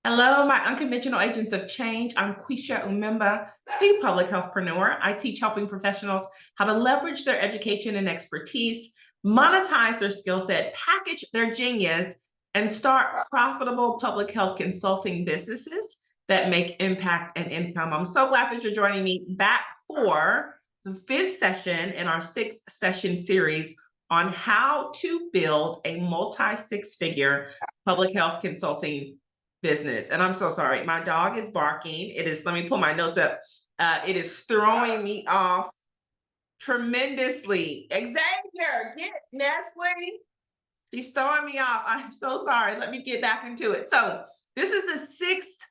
Hello, my unconventional agents of change. I'm Quisha Umemba, the public healthpreneur. I teach helping professionals how to leverage their education and expertise, monetize their skill set, package their genius, and start profitable public health consulting businesses that make impact and income. I'm so glad that you're joining me back for the fifth session in our six-session series on how to build a multi-six-figure public health consulting business. And I'm so sorry. My dog is barking. It is, let me pull my notes up. It is throwing me off tremendously. Xavier, get Nestle. She's throwing me off. I'm so sorry. Let me get back into it. So this is the sixth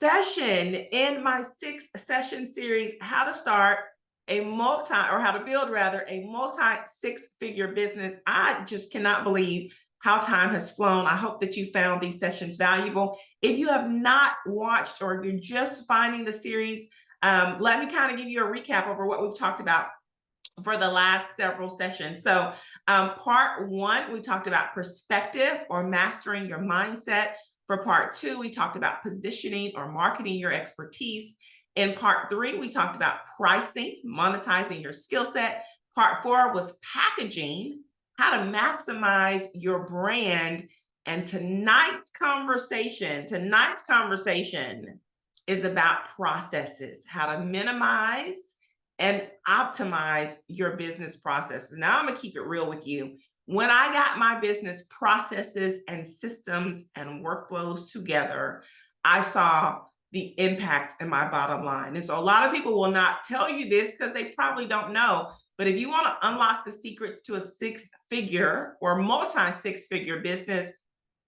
session in my six-session series, how to start how to build rather a multi-six-figure business. I just cannot believe how time has flown. I hope that you found these sessions valuable. If you have not watched or you're just finding the series, let me kind of give you a recap over what we've talked about for the last several sessions. So part one, we talked about perspective or mastering your mindset. For part two, we talked about positioning or marketing your expertise. In part three, we talked about pricing, monetizing your skill set. Part four was packaging, how to maximize your brand. And tonight's conversation is about processes, how to minimize and optimize your business processes. Now, I'm gonna keep it real with you. When I got my business processes and systems and workflows together, I saw the impact in my bottom line. And so a lot of people will not tell you this because they probably don't know. But if you want to unlock the secrets to a six-figure or multi-six-figure business,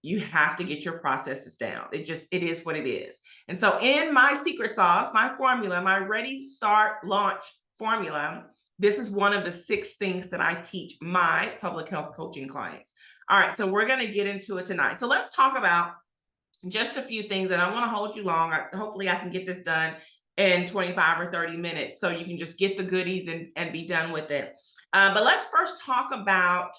you have to get your processes down. It is what it is. And so in my secret sauce, my formula, my Ready.Start.Launch formula, this is one of the six things that I teach my public health coaching clients. All right, so we're going to get into it tonight. So let's talk about just a few things, and I want to hold you long. Hopefully I can get this done in 25 or 30 minutes so you can just get the goodies and be done with it. But let's first talk about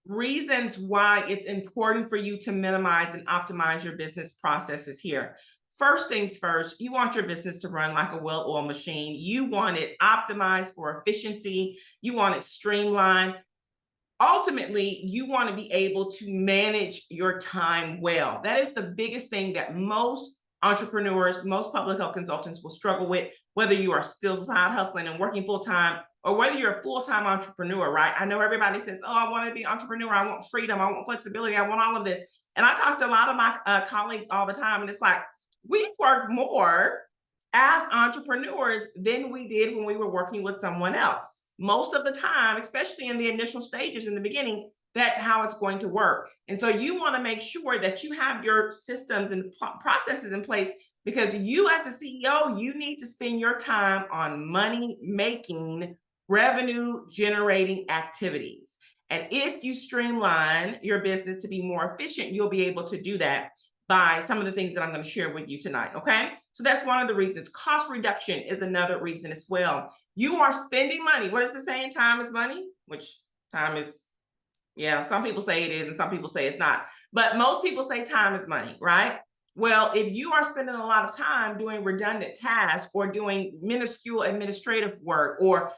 reasons why it's important for you to minimize and optimize your business processes here. First things first, you want your business to run like a well-oiled machine. You want it optimized for efficiency. You want it streamlined. Ultimately, you want to be able to manage your time well. That is the biggest thing that most entrepreneurs, most public health consultants will struggle with, whether you are still side hustling and working full-time or whether you're a full-time entrepreneur, right? I know everybody says, oh, I want to be an entrepreneur. I want freedom. I want flexibility. I want all of this. And I talk to a lot of my colleagues all the time, and it's like, we work more as entrepreneurs than we did when we were working with someone else. Most of the time, especially in the initial stages in the beginning, that's how it's going to work. And so you want to make sure that you have your systems and processes in place, because you as a CEO, you need to spend your time on money making, revenue generating activities. And if you streamline your business to be more efficient, you'll be able to do that by some of the things that I'm going to share with you tonight. Okay. So that's one of the reasons. Cost reduction is another reason as well. You are spending money. What is it saying? Time is money, which time is, yeah, some people say it is and some people say it's not. But most people say time is money, right? Well, if you are spending a lot of time doing redundant tasks or doing minuscule administrative work or,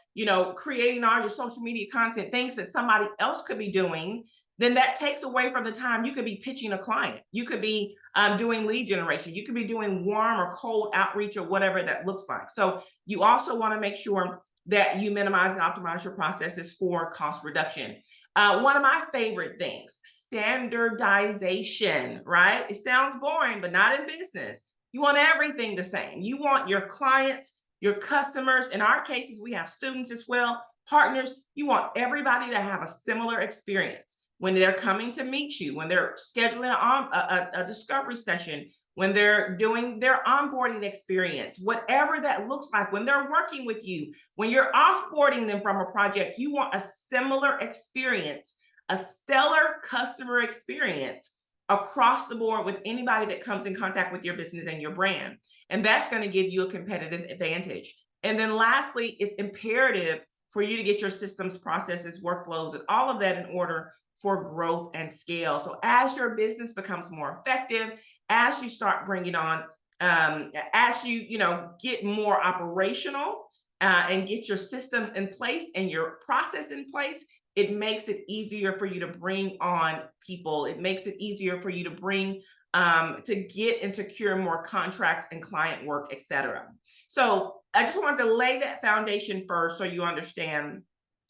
creating all your social media content, things that somebody else could be doing, then that takes away from the time you could be pitching a client. You could be doing lead generation. You could be doing warm or cold outreach or whatever that looks like. So you also want to make sure that you minimize and optimize your processes for cost reduction. One of my favorite things, standardization, right? It sounds boring, but not in business. You want everything the same. You want your clients, your customers. In our cases, we have students as well, partners. You want everybody to have a similar experience when they're coming to meet you, when they're scheduling a discovery session, when they're doing their onboarding experience, whatever that looks like, when they're working with you, when you're offboarding them from a project, you want a similar experience, a stellar customer experience across the board with anybody that comes in contact with your business and your brand. And that's going to give you a competitive advantage. And then lastly, it's imperative for you to get your systems, processes, workflows, and all of that in order for growth and scale. So as your business becomes more effective, as you start bringing on, as you, get more operational and get your systems in place and your process in place, it makes it easier for you to bring on people. It makes it easier for you to to get and secure more contracts and client work, etc. So I just wanted to lay that foundation first so you understand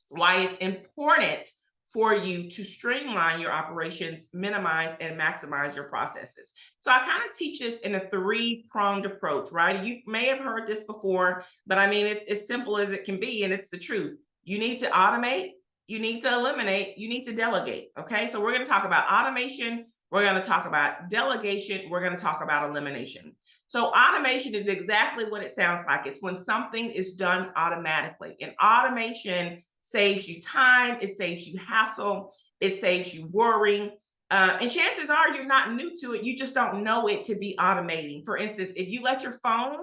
why it's important for you to streamline your operations, minimize and maximize your processes. So I kind of teach this in a three-pronged approach, right? You may have heard this before, but I mean, it's as simple as it can be, and it's the truth. You need to automate, you need to eliminate, you need to delegate. Okay, so we're going to talk about automation, we're going to talk about delegation, we're going to talk about elimination. So automation is exactly what it sounds like. It's when something is done automatically. And automation saves you time, it saves you hassle, it saves you worrying. And chances are you're not new to it, you just don't know it to be automating. For instance, if you let your phone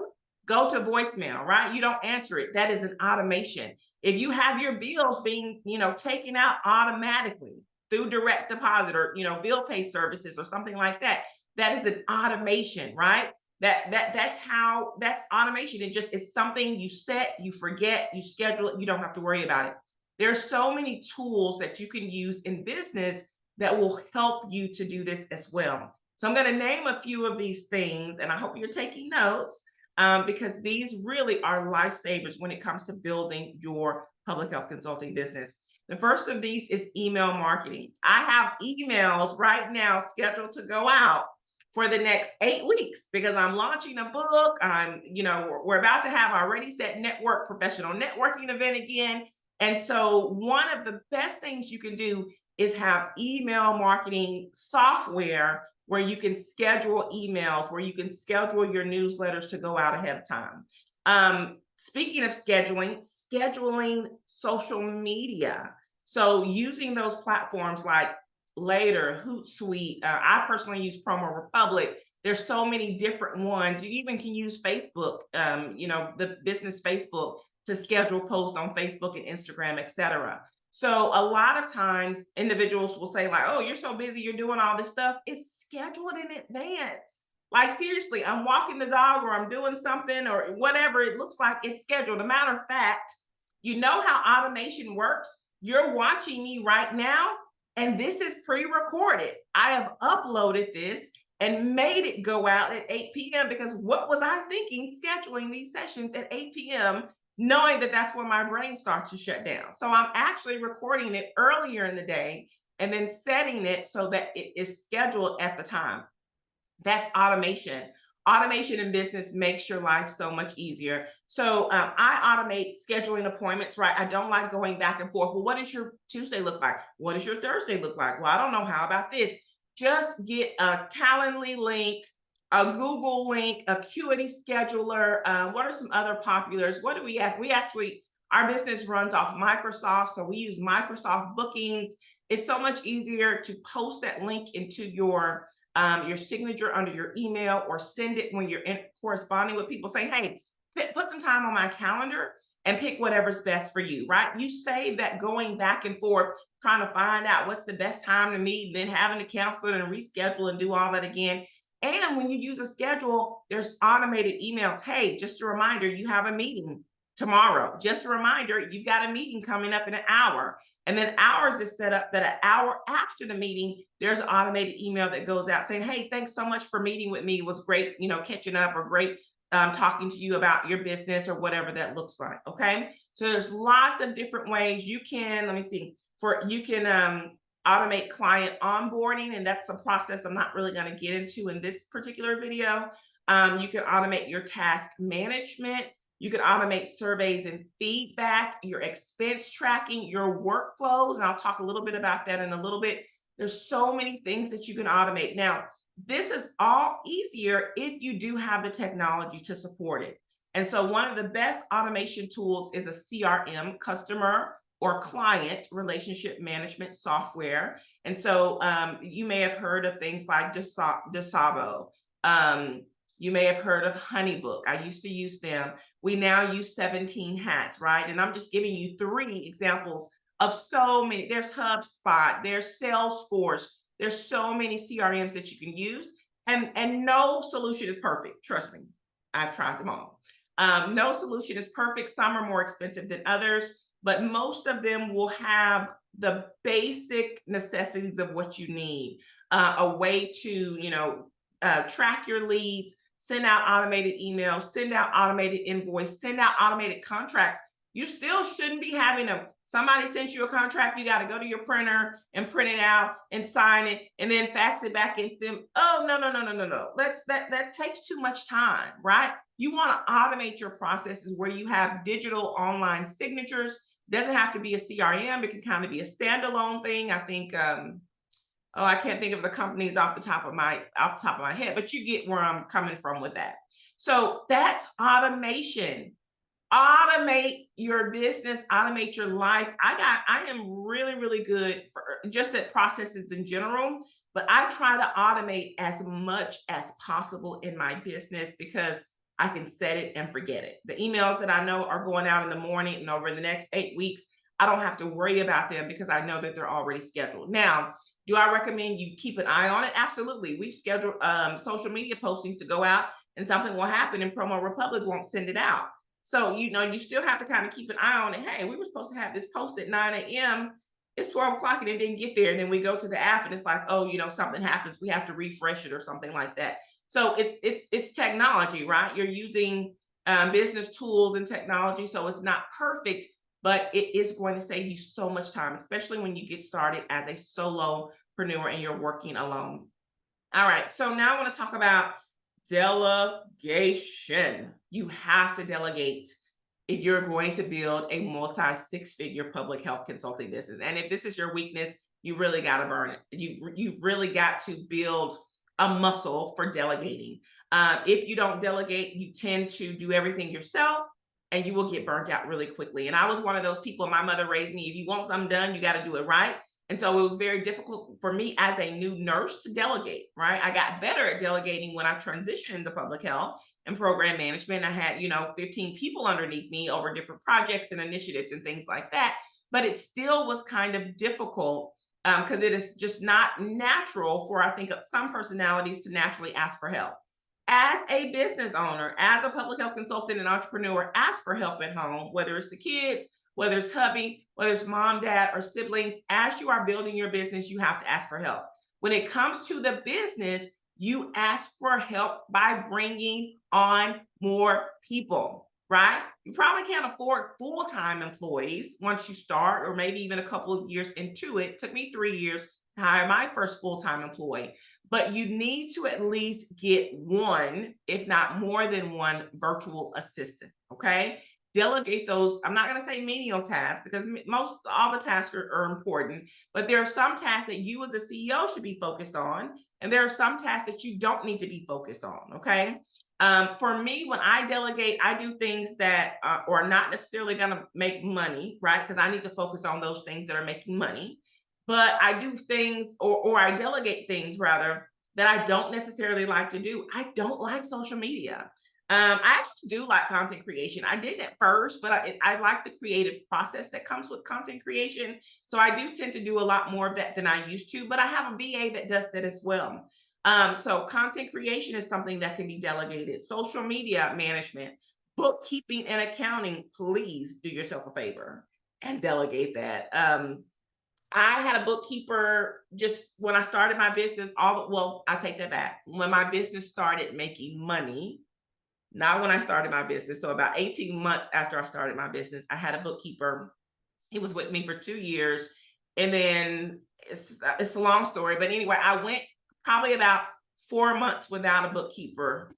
go to voicemail, right? You don't answer it. That is an automation. If you have your bills being, taken out automatically through direct deposit or, bill pay services or something like that, that is an automation, right? That's automation. It's something you set, you forget, you schedule it, you don't have to worry about it. There's so many tools that you can use in business that will help you to do this as well. So I'm going to name a few of these things, and I hope you're taking notes because these really are lifesavers when it comes to building your public health consulting business. The first of these is email marketing. I have emails right now scheduled to go out for the next 8 weeks because I'm launching a book. We're about to have our Ready.Start.Network professional networking event again. And so one of the best things you can do is have email marketing software where you can schedule emails, where you can schedule your newsletters to go out ahead of time. Speaking of scheduling social media. So using those platforms like Later, Hootsuite. I personally use Promo Republic. There's so many different ones. You even can use Facebook, the business Facebook to schedule posts on Facebook and Instagram, etc. So a lot of times individuals will say like, oh, you're so busy, you're doing all this stuff. It's scheduled in advance. Like seriously, I'm walking the dog or I'm doing something or whatever it looks like, it's scheduled. A matter of fact, you know how automation works? You're watching me right now, and this is pre-recorded. I have uploaded this and made it go out at 8 p.m. because what was I thinking scheduling these sessions at 8 p.m., knowing that that's when my brain starts to shut down. So I'm actually recording it earlier in the day and then setting it so that it is scheduled at the time. That's automation. Automation in business makes your life so much easier. So I automate scheduling appointments, right? I don't like going back and forth. Well, what does your Tuesday look like? What does your Thursday look like? Well, I don't know. How about this? Just get a Calendly link, a Google link, Acuity scheduler. What are some other populars? What do we have? Our business runs off Microsoft. So we use Microsoft bookings. It's so much easier to post that link into your signature under your email or send it when you're corresponding with people saying, hey, put some time on my calendar and pick whatever's best for you, right? You save that going back and forth, trying to find out what's the best time to meet, then having to cancel it and reschedule and do all that again. And when you use a schedule, there's automated emails. Hey, just a reminder, you have a meeting tomorrow. Just a reminder, you've got a meeting coming up in an hour. And then ours is set up that an hour after the meeting, there's an automated email that goes out saying, hey, thanks so much for meeting with me. It was great, catching up, or great talking to you about your business or whatever that looks like. Okay. So there's lots of different ways you can, automate client onboarding. And that's a process I'm not really going to get into in this particular video. You can automate your task management. You can automate surveys and feedback, your expense tracking, your workflows. And I'll talk a little bit about that in a little bit. There's so many things that you can automate. Now, this is all easier if you do have the technology to support it. And so one of the best automation tools is a CRM, customer or client relationship management software. And so you may have heard of things like Dasabo. You may have heard of Honeybook. I used to use them. We now use 17 Hats, right? And I'm just giving you 3 examples of so many. There's HubSpot, there's Salesforce, there's so many CRMs that you can use. And no solution is perfect. Trust me, I've tried them all. No solution is perfect. Some are more expensive than others, but most of them will have the basic necessities of what you need. A way to, track your leads, send out automated emails, send out automated invoice, send out automated contracts. You still shouldn't be having a somebody sends you a contract, you got to go to your printer and print it out and sign it and then fax it back into them. Oh, no, no, no, no, no, no. That takes too much time, right? You want to automate your processes where you have digital online signatures. Doesn't have to be a CRM, it can kind of be a standalone thing. I think oh, I can't think of the companies off the top of my head, but you get where I'm coming from with that. So that's automation. Automate your business, automate your life. I am really, really good for just at processes in general, but I try to automate as much as possible in my business because I can set it and forget it. The emails that I know are going out in the morning and over the next 8 weeks, I don't have to worry about them because I know that they're already scheduled. Now, do I recommend you keep an eye on it? Absolutely. We've scheduled social media postings to go out and something will happen and Promo Republic won't send it out. So, you still have to kind of keep an eye on it. Hey, we were supposed to have this post at 9 a.m. It's 12 o'clock and it didn't get there. And then we go to the app and it's like, oh, something happens. We have to refresh it or something like that. So it's technology, right? You're using business tools and technology. So it's not perfect, but it is going to save you so much time, especially when you get started as a solopreneur and you're working alone. All right. So now I want to talk about delegation. You have to delegate if you're going to build a multi six-figure public health consulting business. And if this is your weakness, you really got to burn it. You've really got to build a muscle for delegating. If you don't delegate, you tend to do everything yourself and you will get burnt out really quickly. And I was one of those people, my mother raised me, if you want something done, you got to do it right. And so it was very difficult for me as a new nurse to delegate, right? I got better at delegating when I transitioned into public health and program management. I had, 15 people underneath me over different projects and initiatives and things like that. But it still was kind of difficult because it is just not natural for, I think, some personalities to naturally ask for help. As a business owner, as a public health consultant and entrepreneur, ask for help at home, whether it's the kids, whether it's hubby, whether it's mom, dad, or siblings. As you are building your business, you have to ask for help. When it comes to the business, you ask for help by bringing on more people, right? You probably can't afford full-time employees once you start, or maybe even a couple of years into it. It took me 3 years to hire my first full-time employee, but you need to at least get one, if not more than one, virtual assistant. Okay. Delegate those. I'm not going to say menial tasks because most all the tasks are important, but there are some tasks that you as a CEO should be focused on, and there are some tasks that you don't need to be focused on. Okay. For me, when I delegate, I do things that are not necessarily going to make money, right? Because I need to focus on those things that are making money. But I do things, or I delegate things rather, that I don't necessarily like to do. I don't like social media. I actually do like content creation. I didn't at first, but I like the creative process that comes with content creation. So I do tend to do a lot more of that than I used to, but I have a VA that does that as well. So content creation is something that can be delegated. Social media management, bookkeeping and accounting, please do yourself a favor and delegate that. I had a bookkeeper just when I started my business, well, I take that back. When my business started making money, not when I started my business. So about 18 months after I started my business, I had a bookkeeper. He was with me for 2 years. And then it's a long story. But anyway, I went probably about 4 months without a bookkeeper.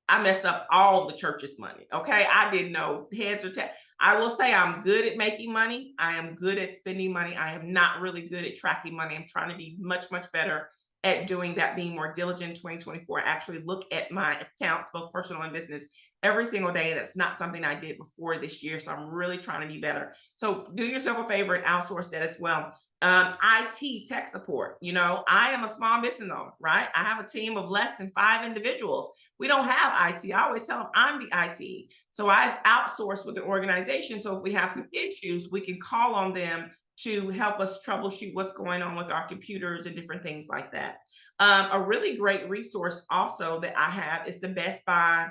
I messed up all the church's money. Okay. I didn't know heads or tails. I will say I'm good at making money. I am good at spending money. I am not really good at tracking money. I'm trying to be much, much better at doing that, being more diligent in 2024. I actually look at my accounts, both personal and business, every single day. That's not something I did before this year. So I'm really trying to be better. So do yourself a favor and outsource that as well. IT tech support. I am a small business owner, right? I have a team of less than 5 individuals. We don't have IT. I always tell them I'm the IT. So I've outsourced with the organization. So if we have some issues, we can call on them to help us troubleshoot what's going on with our computers and different things like that. A really great resource also that I have is the Best Buy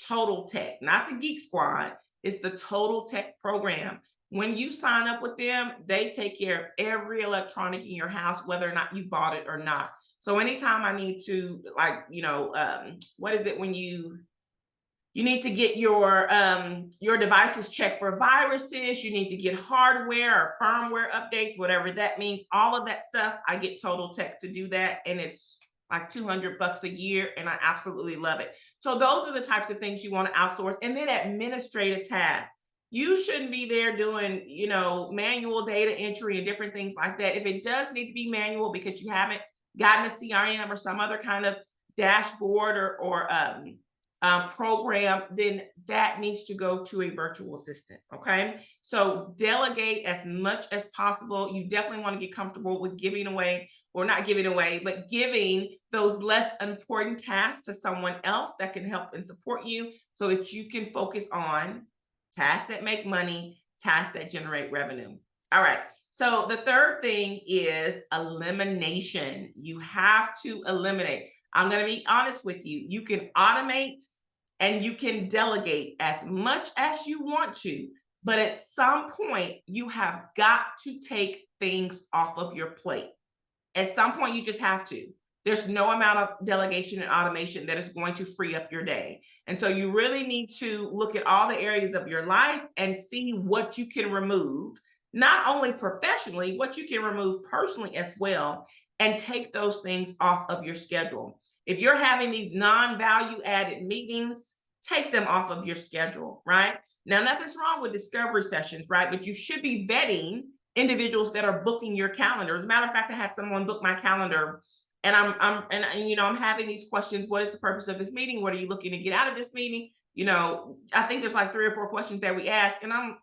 Total Tech, not the Geek Squad. It's the Total Tech program. When you sign up with them, they take care of every electronic in your house, whether or not you bought it or not. So anytime I need to, like, what is it when you need to get your devices checked for viruses, you need to get hardware or firmware updates, whatever that means, all of that stuff, I get Total Tech to do that, and it's like $200 a year, and I absolutely love it. So those are the types of things you want to outsource. And then administrative tasks. You shouldn't be there doing, manual data entry and different things like that. If it does need to be manual because you haven't gotten a CRM or some other kind of dashboard or program, then that needs to go to a virtual assistant. Okay. So delegate as much as possible. You definitely want to get comfortable with giving away, or not giving away, but giving those less important tasks to someone else that can help and support you so that you can focus on tasks that make money, tasks that generate revenue. All right. So the third thing is elimination. You have to eliminate. I'm going to be honest with you. You can automate and you can delegate as much as you want to, but at some point, you have got to take things off of your plate. At some point, you just have to. There's no amount of delegation and automation that is going to free up your day. And so you really need to look at all the areas of your life and see what you can remove, not only professionally, what you can remove personally as well, and take those things off of your schedule. If you're having these non-value added meetings, take them off of your schedule, right? Now, nothing's wrong with discovery sessions, right? But you should be vetting individuals that are booking your calendar. As a matter of fact, I had someone book my calendar, and I'm having these questions. What is the purpose of this meeting? What are you looking to get out of this meeting? I think there's like 3 or 4 questions that we ask, and I'm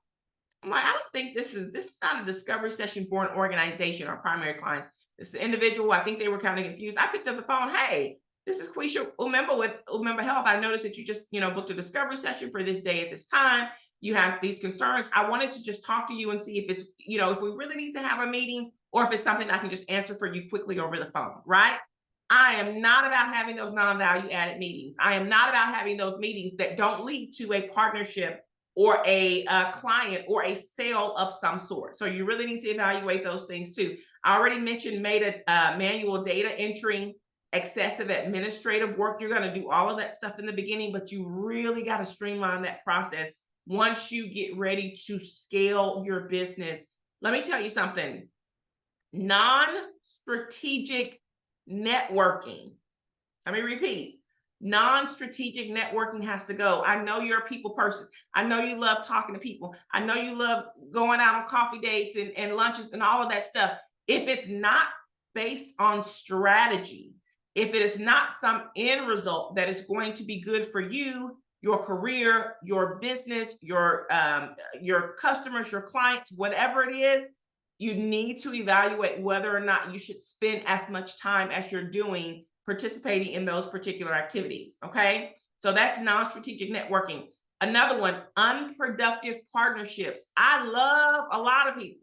like, I don't think this is not a discovery session for an organization or primary clients. This individual, I think they were kind of confused. I picked up the phone. Hey, this is Quisha Umemba with Umemba Health. I noticed that you just, booked a discovery session for this day at this time. You have these concerns. I wanted to just talk to you and see if it's, if we really need to have a meeting, or if it's something I can just answer for you quickly over the phone, right? I am not about having those non-value added meetings. I am not about having those meetings that don't lead to a partnership or a client or a sale of some sort. So you really need to evaluate those things too. I already mentioned manual data entry, excessive administrative work. You're going to do all of that stuff in the beginning, but you really got to streamline that process once you get ready to scale your business. Let me tell you something. Non-strategic networking. Let me repeat. Non-strategic networking has to go. I know you're a people person. I know you love talking to people. I know you love going out on coffee dates and lunches and all of that stuff. If it's not based on strategy, if it is not some end result that is going to be good for you, your career, your business, your customers, your clients, whatever it is, you need to evaluate whether or not you should spend as much time as you're doing participating in those particular activities. Okay. So that's non-strategic networking. Another one, unproductive partnerships. I love a lot of people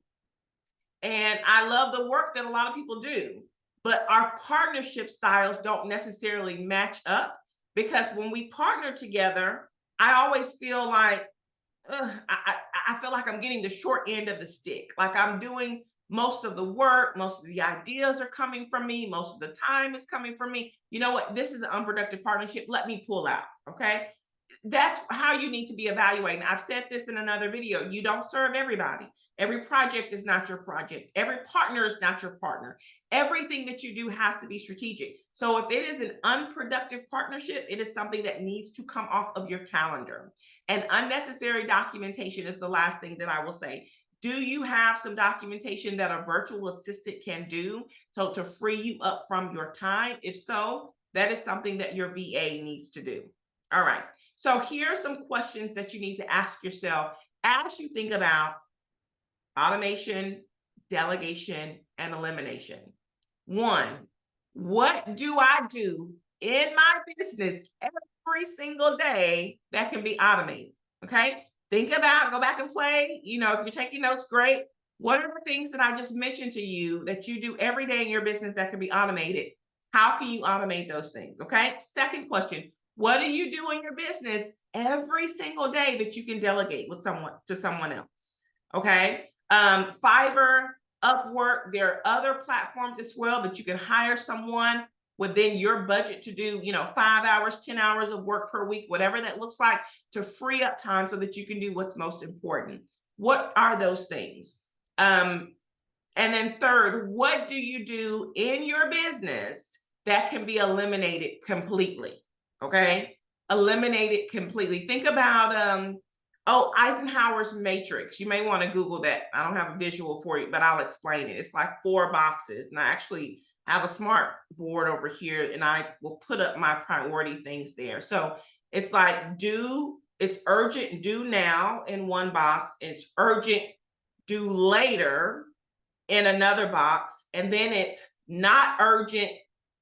and I love the work that a lot of people do, but our partnership styles don't necessarily match up, because when we partner together, I always feel like, I feel like I'm getting the short end of the stick. Like I'm doing most of the work, most of the ideas are coming from me, most of the time is coming from me. You know what? This is an unproductive partnership. Let me pull out. Okay. That's how you need to be evaluating. I've said this in another video. You don't serve everybody. Every project is not your project. Every partner is not your partner. Everything that you do has to be strategic. So if it is an unproductive partnership, it is something that needs to come off of your calendar. And unnecessary documentation is the last thing that I will say. Do you have some documentation that a virtual assistant can do so to free you up from your time? If so, that is something that your VA needs to do. All right. So here are some questions that you need to ask yourself as you think about automation, delegation, and elimination. 1, what do I do in my business every single day that can be automated? Okay. Think about, go back and play. If you're taking notes, great. What are the things that I just mentioned to you that you do every day in your business that can be automated? How can you automate those things? Okay. Second question, what do you do in your business every single day that you can delegate with someone to someone else? Okay. Fiverr, Upwork, there are other platforms as well that you can hire someone within your budget to do, 5 hours, 10 hours of work per week, whatever that looks like, to free up time so that you can do what's most important. What are those things? And then third, what do you do in your business that can be eliminated completely? Okay. Eliminated completely. Think about Eisenhower's matrix. You may want to Google that. I don't have a visual for you, but I'll explain it. It's like 4 boxes. And I actually have a smart board over here, and I will put up my priority things there. So it's like it's urgent, do now in one box. It's urgent, do later in another box, and then it's not urgent,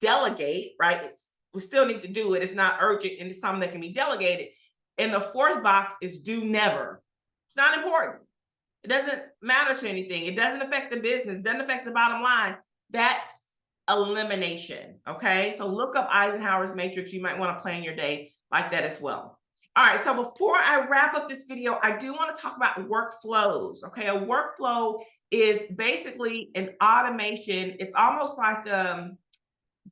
delegate, right? We still need to do it. It's not urgent and it's something that can be delegated. And the fourth box is do never. It's not important. It doesn't matter to anything. It doesn't affect the business, doesn't affect the bottom line. That's elimination. Okay. So look up Eisenhower's matrix. You might want to plan your day like that as well. All right. So before I wrap up this video, I do want to talk about workflows. Okay. A workflow is basically an automation. It's almost like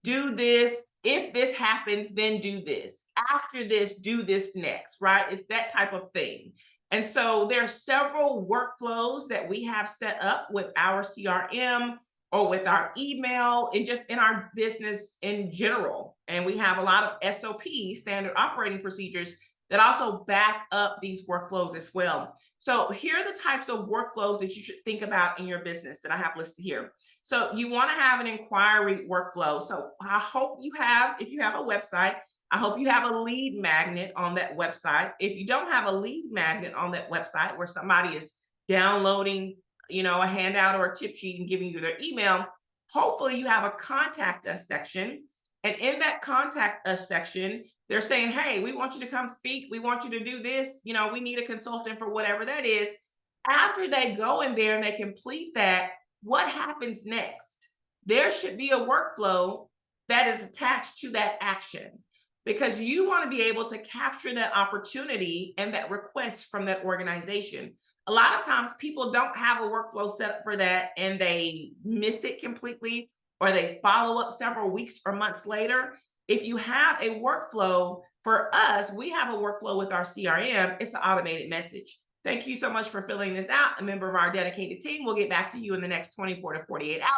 do this. If this happens, then do this. After this, do this next, right? It's that type of thing. And so there are several workflows that we have set up with our CRM or with our email and just in our business in general. And we have a lot of SOP, standard operating procedures, that also back up these workflows as well. So here are the types of workflows that you should think about in your business that I have listed here. So you want to have an inquiry workflow. So I hope you have, if you have a website, I hope you have a lead magnet on that website. If you don't have a lead magnet on that website where somebody is downloading, a handout or a tip sheet and giving you their email, hopefully you have a contact us section. And in that contact us section, they're saying, hey, we want you to come speak. We want you to do this. We need a consultant for whatever that is. After they go in there and they complete that, what happens next? There should be a workflow that is attached to that action, because you want to be able to capture that opportunity and that request from that organization. A lot of times people don't have a workflow set up for that and they miss it completely, or they follow up several weeks or months later. If you have a workflow, for us, we have a workflow with our CRM. It's an automated message. Thank you so much for filling this out. A member of our dedicated team will get back to you in the next 24 to 48 hours.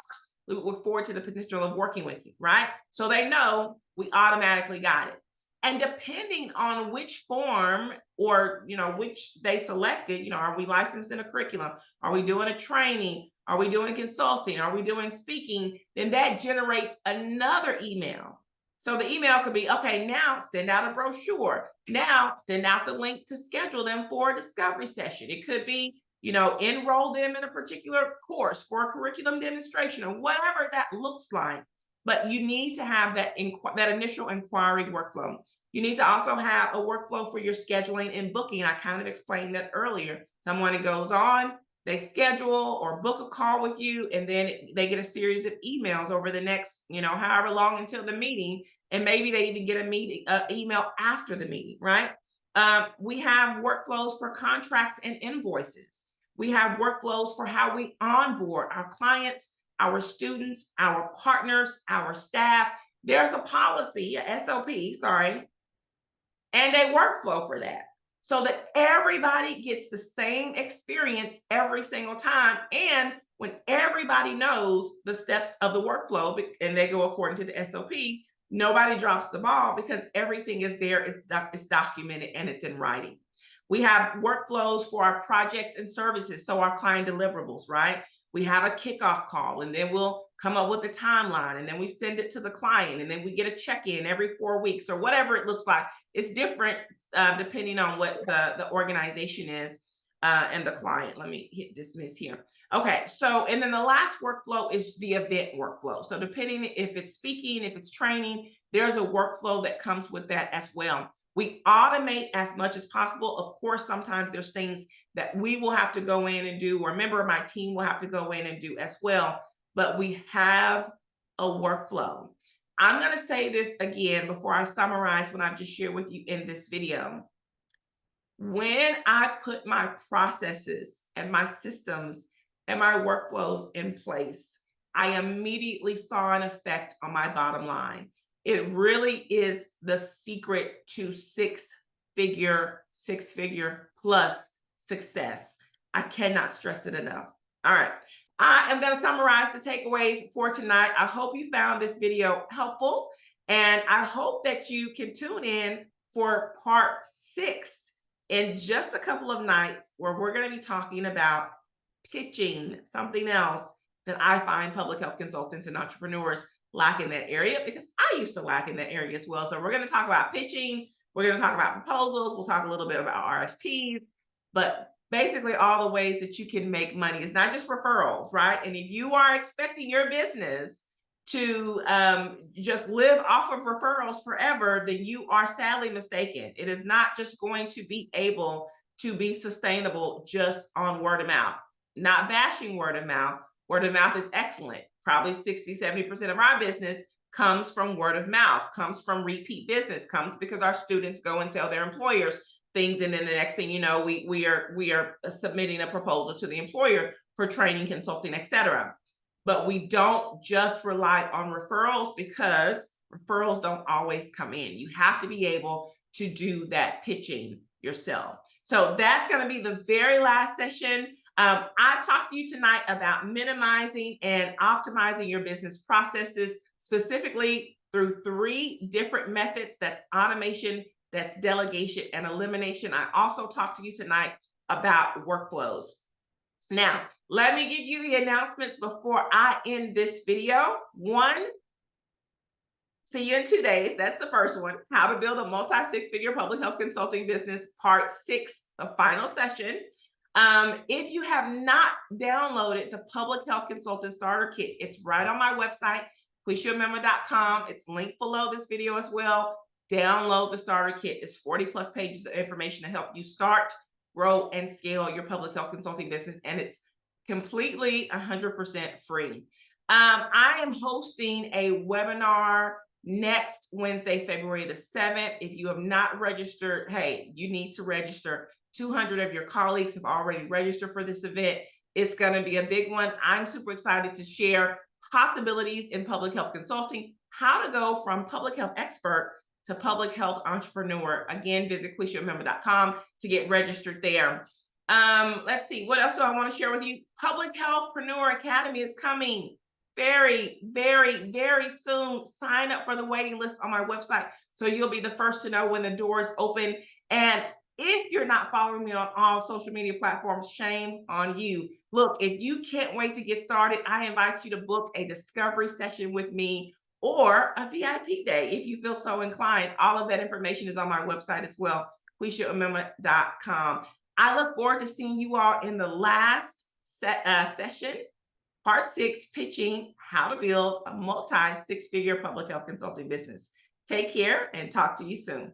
We look forward to the potential of working with you, right? So they know we automatically got it. And depending on which form or, which they selected, are we licensed in a curriculum? Are we doing a training? Are we doing consulting? Are we doing speaking? Then that generates another email. So the email could be, okay, now send out a brochure. Now send out the link to schedule them for a discovery session. It could be, enroll them in a particular course for a curriculum demonstration or whatever that looks like. But you need to have that initial inquiry workflow. You need to also have a workflow for your scheduling and booking. I kind of explained that earlier. Someone goes on, they schedule or book a call with you, and then they get a series of emails over the next, however long until the meeting. And maybe they even get a email after the meeting, right? We have workflows for contracts and invoices. We have workflows for how we onboard our clients, our students, our partners, our staff. There's a policy, a SOP, sorry, and a workflow for that, so that everybody gets the same experience every single time. And when everybody knows the steps of the workflow and they go according to the SOP, nobody drops the ball because everything is there, it's documented, and it's in writing. We have workflows for our projects and services, so our client deliverables, right? We have a kickoff call, and then we'll come up with a timeline, and then we send it to the client, and then we get a check-in every 4 weeks or whatever it looks like. It's different depending on what the organization is and the client. Let me hit dismiss here. Okay, so, and then the last workflow is the event workflow. So depending if it's speaking, if it's training, there's a workflow that comes with that as well. We automate as much as possible. Of course, sometimes there's things that we will have to go in and do, or a member of my team will have to go in and do as well. But we have a workflow. I'm going to say this again before I summarize what I've just shared with you in this video. When I put my processes and my systems and my workflows in place, I immediately saw an effect on my bottom line. It really is the secret to six figure plus success. I cannot stress it enough. All right. I am going to summarize the takeaways for tonight. I hope you found this video helpful, and I hope that you can tune in for part 6 in just a couple of nights, where we're going to be talking about pitching, something else that I find public health consultants and entrepreneurs lack in that area, because I used to lack in that area as well. So we're going to talk about pitching. We're going to talk about proposals. We'll talk a little bit about RFPs, but basically all the ways that you can make money. It's not just referrals, right? And if you are expecting your business to just live off of referrals forever, then you are sadly mistaken. It is not just going to be able to be sustainable just on word of mouth. Not bashing word of mouth. Word of mouth is excellent. Probably 60–70% of our business comes from word of mouth, comes from repeat business, comes because our students go and tell their employers things, and then the next thing you know, we are submitting a proposal to the employer for training, consulting, etc. But we don't just rely on referrals, because referrals don't always come in. You have to be able to do that pitching yourself. So that's going to be the very last session. I talked to you tonight about minimizing and optimizing your business processes, specifically through 3 different methods. That's automation, that's delegation, and elimination. I also talked to you tonight about workflows. Now, let me give you the announcements before I end this video. 1, see you in 2 days. That's the first one. How to build a multi-6-figure public health consulting business, part 6, the final session. If you have not downloaded the Public Health Consultant Starter Kit, it's right on my website, QuishaUmemba.com. It's linked below this video as well. Download the starter kit. It's 40+ pages of information to help you start, grow, and scale your public health consulting business, and it's completely 100% free. I am hosting a webinar next Wednesday, February the 7th. If you have not registered, hey, you need to register. 200 of your colleagues have already registered for this event. It's going to be a big one. I'm super excited to share possibilities in public health consulting, how to go from public health expert to public health entrepreneur. Again, visit QuishaUmemba.com to get registered there. Let's see, what else do I want to share with you? Public Healthpreneur Academy is coming very, very, very soon. Sign up for the waiting list on my website so you'll be the first to know when the doors open. And if you're not following me on all social media platforms, shame on you. Look, if you can't wait to get started, I invite you to book a discovery session with me, or a VIP day if you feel so inclined. All of that information is on my website as well, QuishaUmemba.com. I look forward to seeing you all in the last session, part 6, pitching, how to build a multi-6-figure public health consulting business. Take care and talk to you soon.